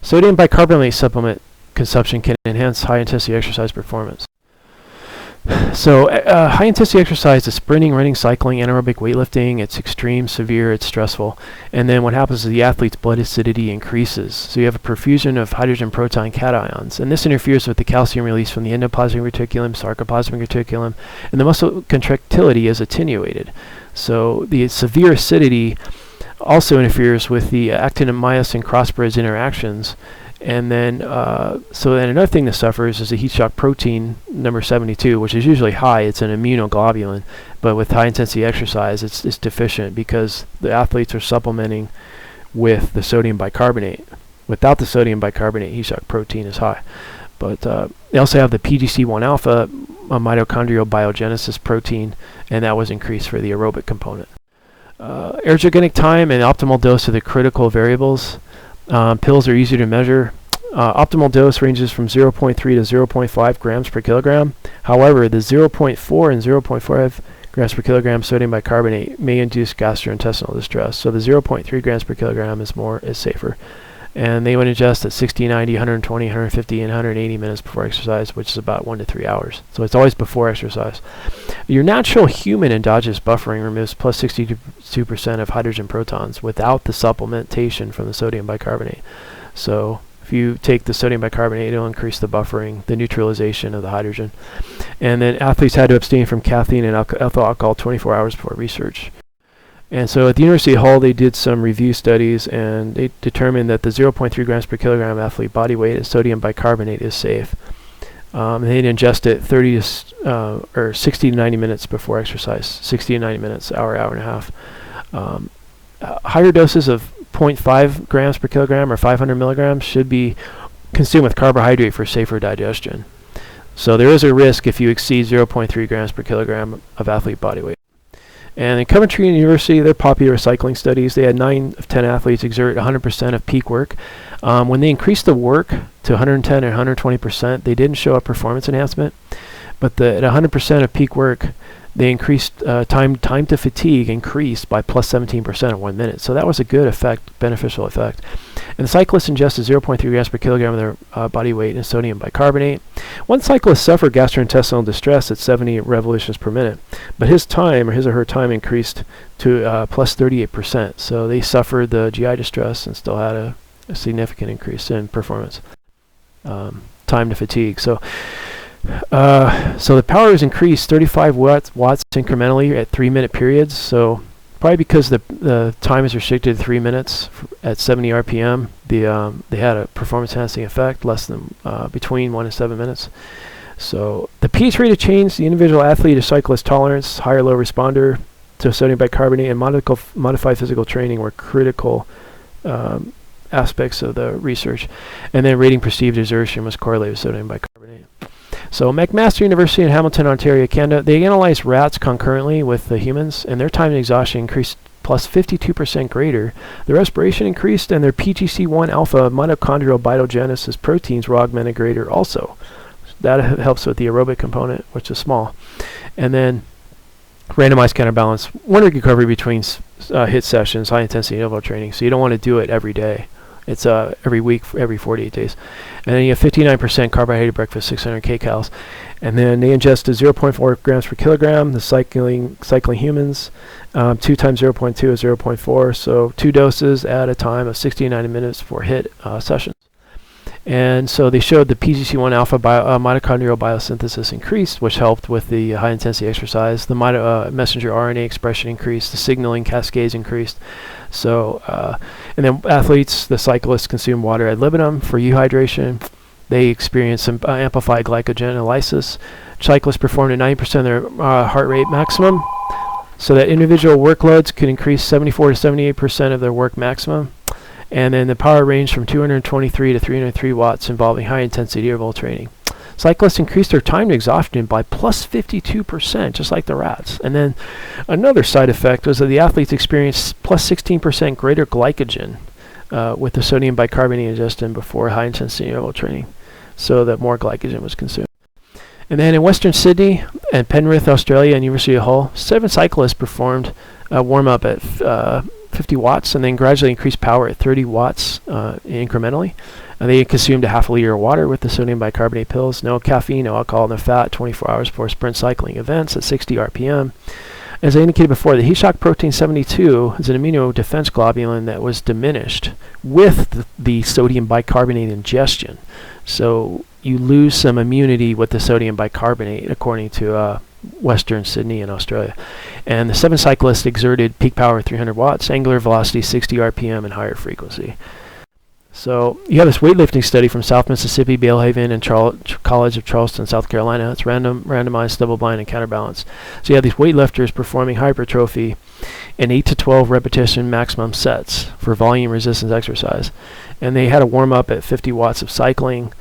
Sodium bicarbonate supplement consumption can enhance high-intensity exercise performance. So high-intensity exercise is sprinting, running, cycling, anaerobic weightlifting. It's extreme, severe, it's stressful. And then what happens is the athlete's blood acidity increases. So you have a perfusion of hydrogen proton cations. And this interferes with the calcium release from the endoplasmic reticulum, sarcoplasmic reticulum, and the muscle contractility is attenuated. So the severe acidity also interferes with the actin and myosin cross-bridge interactions. And then, so then another thing that suffers is the heat shock protein number 72, which is usually high. It's an immunoglobulin, but with high intensity exercise, it's deficient because the athletes are supplementing with the sodium bicarbonate. Without the sodium bicarbonate, heat shock protein is high. But they also have the PGC1 alpha, a mitochondrial biogenesis protein, and that was increased for the aerobic component. Ergogenic time and optimal dose are the critical variables. Pills are easier to measure. Optimal dose ranges from 0.3 to 0.5 grams per kilogram. However, the 0.4 and 0.5 grams per kilogram sodium bicarbonate may induce gastrointestinal distress. So the 0.3 grams per kilogram is safer. And they would ingest at 60, 90, 120, 150, and 180 minutes before exercise, which is about 1 to 3 hours. So it's always before exercise. Your natural human endogenous buffering removes plus 62% of hydrogen protons without the supplementation from the sodium bicarbonate. So if you take the sodium bicarbonate, it'll increase the buffering, the neutralization of the hydrogen. And then athletes had to abstain from caffeine and ethyl alcohol 24 hours before research. And so at the University of Hull, they did some review studies, and they determined that the 0.3 grams per kilogram athlete body weight of sodium bicarbonate is safe. They'd ingest it 60 to 90 minutes before exercise, 60 to 90 minutes, hour and a half. Higher doses of 0.5 grams per kilogram or 500 milligrams should be consumed with carbohydrate for safer digestion. So there is a risk if you exceed 0.3 grams per kilogram of athlete body weight. And in Coventry University, their popular cycling studies, they had 9 of 10 athletes exert 100% of peak work. When they increased the work to 110 and 120%, they didn't show a performance enhancement. But at 100% of peak work, they increased time to fatigue increased by plus 17% in 1 minute. So that was a good effect, beneficial effect. And the cyclists ingested 0.3 grams per kilogram of their body weight in sodium bicarbonate. One cyclist suffered gastrointestinal distress at 70 revolutions per minute, but his or her time increased to plus 38%. So they suffered the GI distress and still had a significant increase in performance, time to fatigue. So the power is increased 35 watts incrementally at 3-minute periods. So probably because the time is restricted to 3 minutes at 70 RPM, they had a performance enhancing effect less than between 1 and 7 minutes. So the pH rate of change, the individual athlete or cyclist tolerance, high or low responder to sodium bicarbonate, and modified physical training were critical aspects of the research. And then rating perceived exertion was correlated with sodium bicarbonate. So McMaster University in Hamilton, Ontario, Canada, they analyzed rats concurrently with the humans, and their time to exhaustion increased plus 52% greater. Their respiration increased, and their PGC1 alpha mitochondrial biogenesis proteins were augmented greater also. That helps with the aerobic component, which is small. And then randomized counterbalance, 1 week recovery between HIIT sessions, high intensity interval training. So you don't want to do it every day. It's every week, every 48 days. And then you have 59% carbohydrate breakfast, 600 kcals. And then they ingested 0.4 grams per kilogram, the cycling humans, 2 times 0.2 is 0.4, so 2 doses at a time of 60 to 90 minutes for HIIT sessions. And so they showed the PGC1 alpha mitochondrial biosynthesis increased, which helped with the high intensity exercise. The messenger RNA expression increased, the signaling cascades increased. So, and then athletes, the cyclists consumed water ad libitum for euhydration. They experienced some amplified glycogenolysis. Cyclists performed at 90% of their heart rate maximum, so that individual workloads could increase 74 to 78% of their work maximum. And then the power ranged from 223 to 303 watts, involving high intensity interval training. Cyclists increased their time to exhaustion by plus 52%, just like the rats. And then another side effect was that the athletes experienced plus 16% greater glycogen with the sodium bicarbonate ingestion before high intensity interval training, so that more glycogen was consumed. And then in Western Sydney and Penrith, Australia, and University of Hull, 7 cyclists performed a warm-up at 50 watts and then gradually increased power at 30 watts incrementally. And they consumed a half a liter of water with the sodium bicarbonate pills. No caffeine, no alcohol, no fat, 24 hours before sprint cycling events at 60 RPM. As I indicated before, the heat shock protein 72 is an immunodefense globulin that was diminished with the sodium bicarbonate ingestion. So you lose some immunity with the sodium bicarbonate, according to Western Sydney in Australia. And the 7 cyclists exerted peak power 300 watts, angular velocity 60 RPM, and higher frequency. So you have this weightlifting study from South Mississippi, Belhaven, and College of Charleston, South Carolina. It's randomized, double-blind, and counterbalance. So you have these weightlifters performing hypertrophy in 8 to 12 repetition maximum sets for volume resistance exercise. And they had a warm-up at 50 watts of cycling.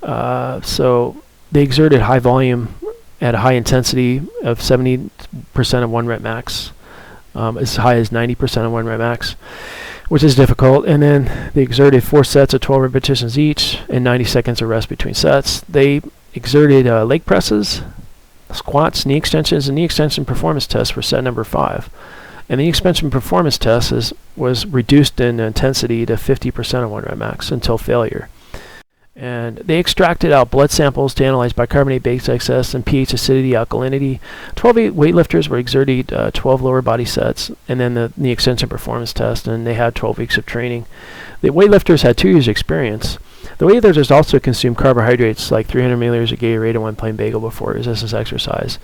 So they exerted high volume at a high intensity of 70% of 1 rep max, as high as 90% of 1 rep max, which is difficult. And then they exerted 4 sets of 12 repetitions each and 90 seconds of rest between sets. They exerted leg presses, squats, knee extensions, and knee extension performance tests for set number 5. And the knee extension performance test was reduced in intensity to 50% of 1 rep max until failure. And they extracted out blood samples to analyze bicarbonate base excess and pH acidity, alkalinity. 12 weightlifters were exerted 12 lower body sets, and then the knee extension performance test, and they had 12 weeks of training. The weightlifters had 2 years experience. The weightlifters also consumed carbohydrates like 300 milliliters of Gatorade and 1 plain bagel before resistance exercise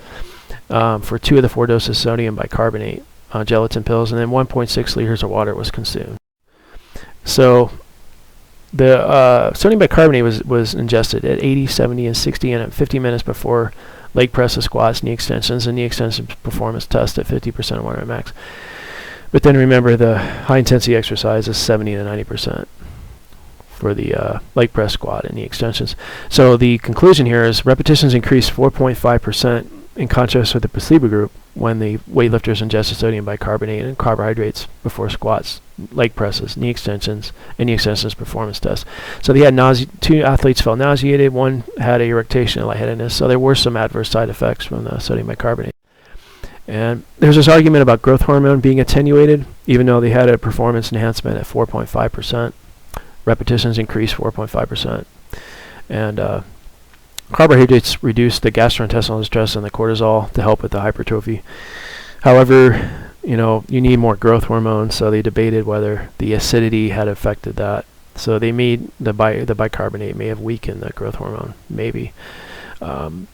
for 2 of the 4 doses of sodium bicarbonate gelatin pills, and then 1.6 liters of water was consumed. So the sodium bicarbonate was ingested at 80, 70, and 60 and at 50 minutes before leg presses, squats, knee extensions, and knee extension performance test at 50% of 1 rep max. But then remember, the high intensity exercise is 70 to 90% for the leg press, squat, and knee extensions. So the conclusion here is repetitions increased 4.5% in contrast with the placebo group when the weightlifters ingested sodium bicarbonate and carbohydrates before squats, leg presses, knee extensions, and knee extensions performance tests. So they had 2 athletes felt nauseated, 1 had eructation and lightheadedness. So there were some adverse side effects from the sodium bicarbonate. And there's this argument about growth hormone being attenuated, even though they had a performance enhancement at 4.5%. Repetitions increased 4.5%. And carbohydrates reduce the gastrointestinal distress and the cortisol to help with the hypertrophy. However, you need more growth hormone, so they debated whether the acidity had affected that. So they made the bicarbonate may have weakened the growth hormone, maybe. So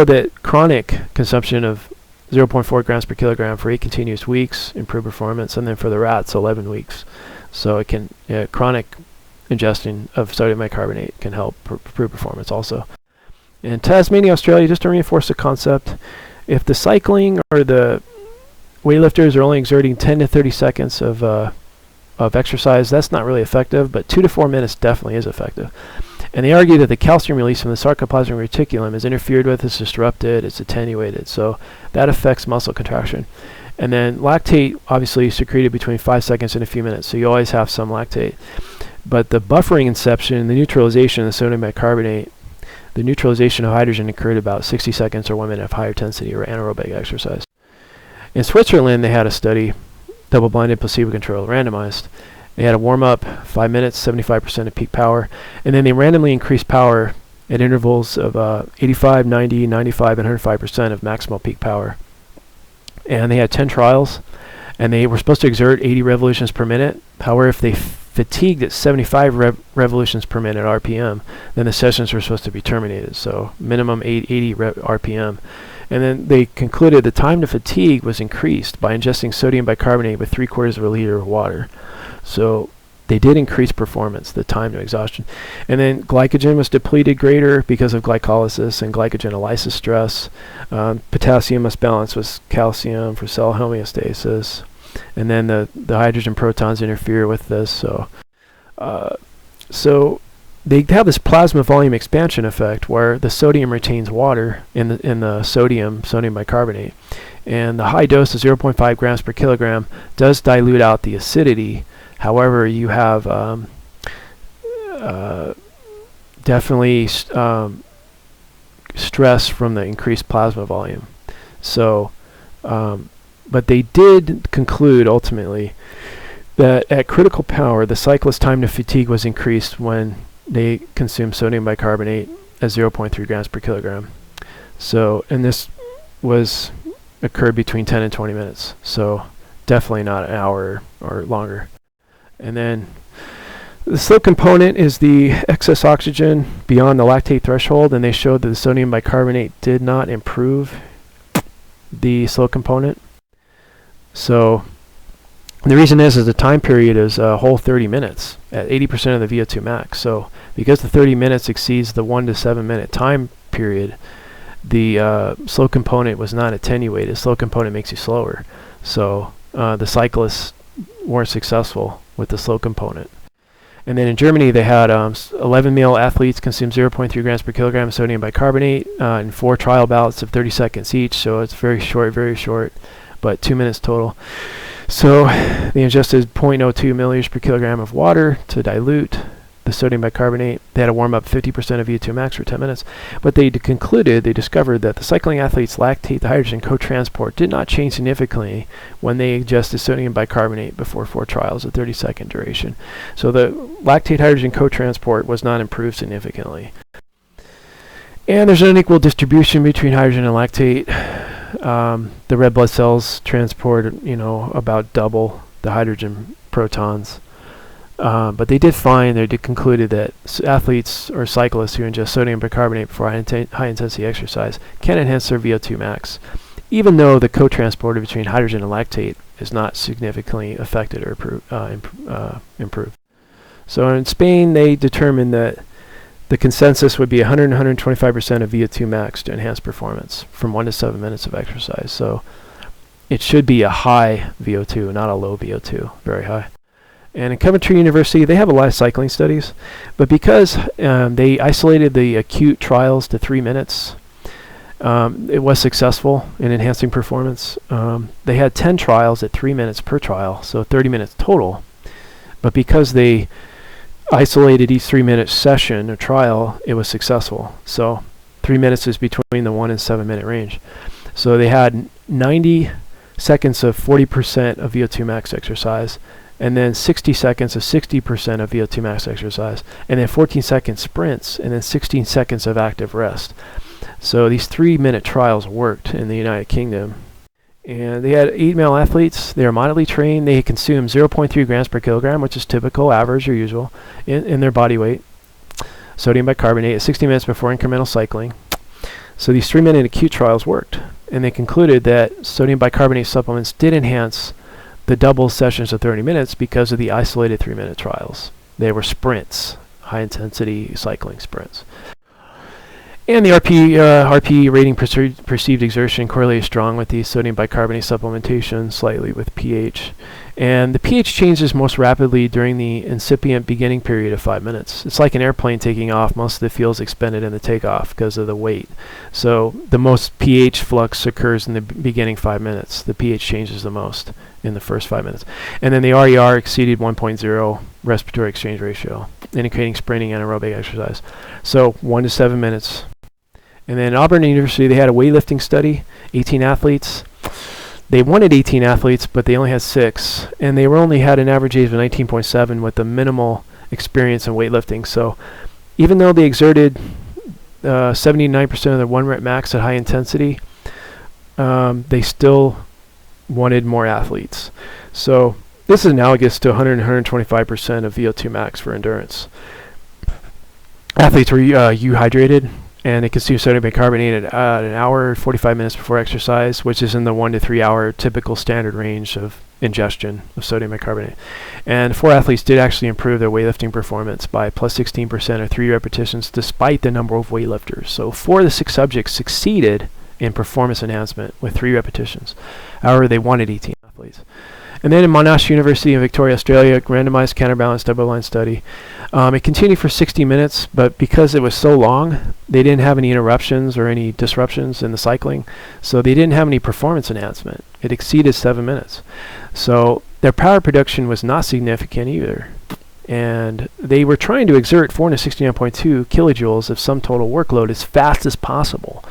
that chronic consumption of 0.4 grams per kilogram for 8 continuous weeks improved performance, and then for the rats 11 weeks. So it can chronic ingestion of sodium bicarbonate can help improve performance also. In Tasmania, Australia, just to reinforce the concept, if the cycling or the weightlifters are only exerting 10 to 30 seconds of exercise, that's not really effective, but 2 to 4 minutes definitely is effective. And they argue that the calcium release from the sarcoplasmic reticulum is interfered with, it's disrupted, it's attenuated, so that affects muscle contraction. And then lactate obviously is secreted between 5 seconds and a few minutes, so you always have some lactate. But the buffering inception, the neutralization of the sodium bicarbonate, the neutralization of hydrogen occurred about 60 seconds or 1 minute of higher intensity or anaerobic exercise. In Switzerland, they had a study, double-blinded, placebo-controlled, randomized. They had a warm-up, 5 minutes, 75% of peak power, and then they randomly increased power at intervals of 85, 90, 95, and 105% of maximal peak power. And they had 10 trials, and they were supposed to exert 80 revolutions per minute. However, if they fatigued at 75 revolutions per minute RPM, then the sessions were supposed to be terminated. So minimum 80 RPM. And then they concluded the time to fatigue was increased by ingesting sodium bicarbonate with 3/4 of a liter of water. So they did increase performance, the time to exhaustion. And then glycogen was depleted greater because of glycolysis and glycogenolysis stress. Potassium was balanced with calcium for cell homeostasis. And then the hydrogen protons interfere with this. So they have this plasma volume expansion effect where the sodium retains water in the sodium bicarbonate. And the high dose of 0.5 grams per kilogram does dilute out the acidity. However, you have definitely stress from the increased plasma volume. So But they did conclude ultimately that at critical power, the cyclist's time to fatigue was increased when they consumed sodium bicarbonate at 0.3 grams per kilogram. So, and this occurred between 10 and 20 minutes. So definitely not an hour or longer. And then the slow component is the excess oxygen beyond the lactate threshold, and they showed that the sodium bicarbonate did not improve the slow component. So the reason is the time period is a whole 30 minutes at 80% of the VO2 max. So because the 30 minutes exceeds the 1 to 7 minute time period, the slow component was not attenuated. Slow component makes you slower. So the cyclists weren't successful with the slow component. And then in Germany, they had 11 male athletes consume 0.3 grams per kilogram of sodium bicarbonate in 4 trial bouts of 30 seconds each. So it's very short, but 2 minutes total. So they ingested 0.02 milliliters per kilogram of water to dilute the sodium bicarbonate. They had to warm up 50% of VO2 max for 10 minutes. But they discovered that the cycling athletes' lactate to hydrogen co-transport did not change significantly when they ingested sodium bicarbonate before 4 trials of 30-second duration. So the lactate hydrogen co-transport was not improved significantly. And there's an unequal distribution between hydrogen and lactate. The red blood cells transport, about double the hydrogen protons. But they did concluded that athletes or cyclists who ingest sodium bicarbonate before high-intensity exercise can enhance their VO2 max, even though the co-transporter between hydrogen and lactate is not significantly affected or improved. So in Spain, they determined that the consensus would be 100 and 125% of VO2 max to enhance performance from 1 to 7 minutes of exercise. So it should be a high VO2, not a low VO2, very high. And in Coventry University, they have a lot of cycling studies, but because they isolated the acute trials to 3 minutes, it was successful in enhancing performance. They had 10 trials at 3 minutes per trial, so 30 minutes total. But because they isolated each 3-minute session or trial, it was successful. So 3 minutes is between the 1 and 7 minute range. So they had 90 seconds of 40% of VO2 max exercise, and then 60 seconds of 60% of VO2 max exercise, and then 14-second sprints, and then 16 seconds of active rest. So these 3-minute trials worked in the United Kingdom. And they had 8 male athletes. They were moderately trained. They consumed 0.3 grams per kilogram, which is typical, average, or usual, in their body weight, sodium bicarbonate at 60 minutes before incremental cycling. So these 3-minute acute trials worked. And they concluded that sodium bicarbonate supplements did enhance the double sessions of 30 minutes because of the isolated 3-minute trials. They were sprints, high-intensity cycling sprints. And the RP rating perceived exertion correlated strong with the sodium bicarbonate supplementation, slightly with pH. And the pH changes most rapidly during the incipient beginning period of 5 minutes. It's like an airplane taking off. Most of the fuel is expended in the takeoff because of the weight. So the most pH flux occurs in the beginning 5 minutes. The pH changes the most in the first 5 minutes. And then the RER exceeded 1.0 respiratory exchange ratio, indicating sprinting anaerobic exercise. So 1 to 7 minutes. And then at Auburn University, they had a weightlifting study, 18 athletes. They wanted 18 athletes, but they only had 6. And they only had an average age of 19.7 with a minimal experience in weightlifting. So even though they exerted 79% of their 1 rep max at high intensity, they still wanted more athletes. So this is analogous to 100 and 125% of VO2 max for endurance. Athletes were euhydrated, and they consume sodium bicarbonate at an hour, 45 minutes before exercise, which is in the 1 to 3 hour typical standard range of ingestion of sodium bicarbonate. And 4 athletes did actually improve their weightlifting performance by plus 16% or 3 repetitions despite the number of weightlifters. So 4 of the 6 subjects succeeded in performance enhancement with 3 repetitions. However, they wanted 18 athletes. And then in Monash University in Victoria, Australia, randomized counterbalanced double-blind study. It continued for 60 minutes, but because it was so long, they didn't have any interruptions or any disruptions in the cycling, so they didn't have any performance enhancement. It exceeded 7 minutes. So their power production was not significant either. And they were trying to exert 469.2 kilojoules of sum total workload as fast as possible.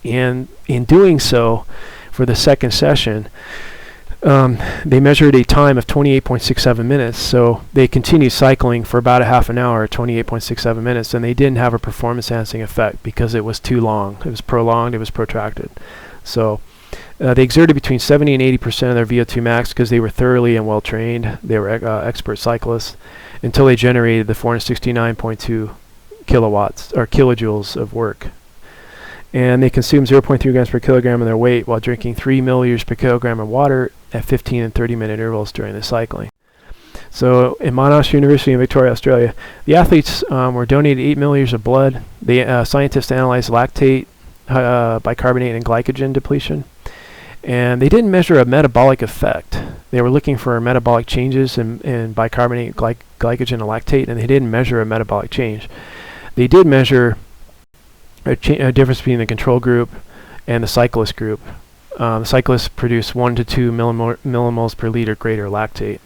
And in doing so, for the second session, They measured a time of 28.67 minutes, so they continued cycling for about a half an hour at 28.67 minutes, and they didn't have a performance-enhancing effect because it was too long. It was prolonged, it was protracted. So they exerted between 70 and 80% of their VO2 max because they were thoroughly and well-trained. They were expert cyclists until they generated the 469.2 kilowatts or kilojoules of work. And they consumed 0.3 grams per kilogram of their weight while drinking 3 milliliters per kilogram of water at 15 and 30-minute intervals during the cycling. So in Monash University in Victoria, Australia, the athletes were donated 8 milliliters of blood. The scientists analyzed lactate, bicarbonate, and glycogen depletion. And they didn't measure a metabolic effect. They were looking for metabolic changes in bicarbonate, glycogen, and lactate, and they didn't measure a metabolic change. They did measure a difference between the control group and the cyclist group. The cyclists produced 1 to 2 millimoles per liter greater lactate,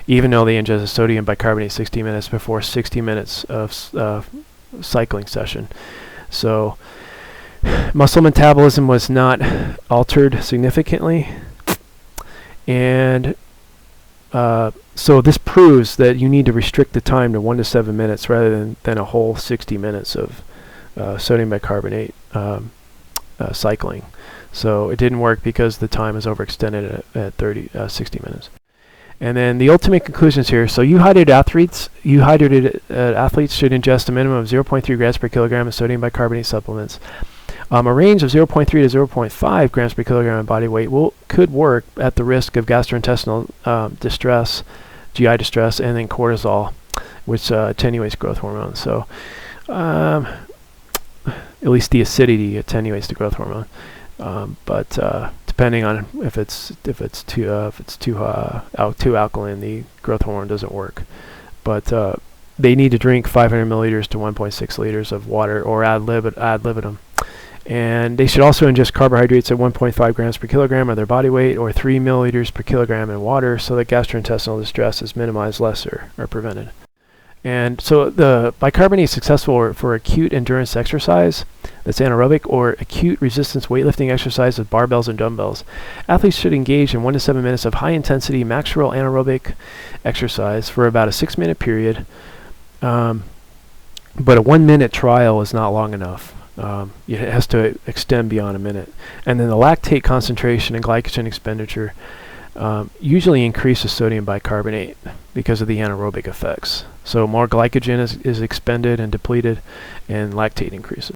even though they ingested sodium bicarbonate 60 minutes before 60 minutes of cycling session. So muscle metabolism was not altered significantly, and so this proves that you need to restrict the time to 1 to 7 minutes rather than a whole 60 minutes of sodium bicarbonate cycling. So it didn't work because the time is overextended at 60 minutes. And then the ultimate conclusions here. So hydrated athletes should ingest a minimum of 0.3 grams per kilogram of sodium bicarbonate supplements. A range of 0.3 to 0.5 grams per kilogram of body weight could work at the risk of gastrointestinal distress, GI distress, and then cortisol, which attenuates growth hormone. So at least the acidity attenuates the growth hormone, but depending on if it's too alkaline, the growth hormone doesn't work. But they need to drink 500 milliliters to 1.6 liters of water or ad libitum. And they should also ingest carbohydrates at 1.5 grams per kilogram of their body weight or 3 milliliters per kilogram in water so that gastrointestinal distress is minimized less or prevented. And so the bicarbonate is successful for acute endurance exercise that's anaerobic or acute resistance weightlifting exercise with barbells and dumbbells. Athletes should engage in 1 to 7 minutes of high-intensity maximum anaerobic exercise for about a 6-minute period, but a 1-minute trial is not long enough. It has to extend beyond a minute. And then the lactate concentration and glycogen expenditure usually increases sodium bicarbonate because of the anaerobic effects. So more glycogen is expended and depleted, and lactate increases.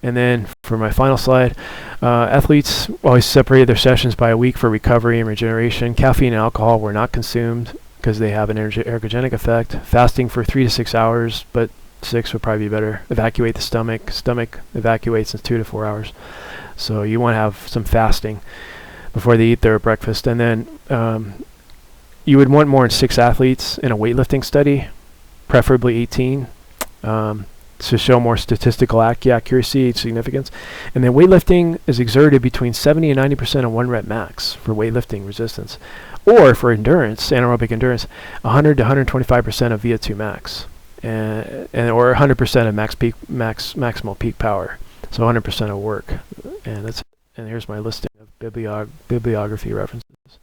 And then for my final slide, athletes always separated their sessions by a week for recovery and regeneration. Caffeine and alcohol were not consumed because they have an ergogenic effect. Fasting for 3 to 6 hours, but 6 would probably be better. Evacuate the stomach. Stomach evacuates in 2 to 4 hours. So you want to have some fasting before they eat their breakfast. And then you would want more than 6 athletes in a weightlifting study, preferably 18, to show more statistical accuracy and significance. And then weightlifting is exerted between 70 and 90% of 1 rep max for weightlifting resistance. Or for endurance, anaerobic endurance, 100 to 125% of VO2 max. And or 100% of maximal peak power, so 100% of work, and here's my listing of bibliography references.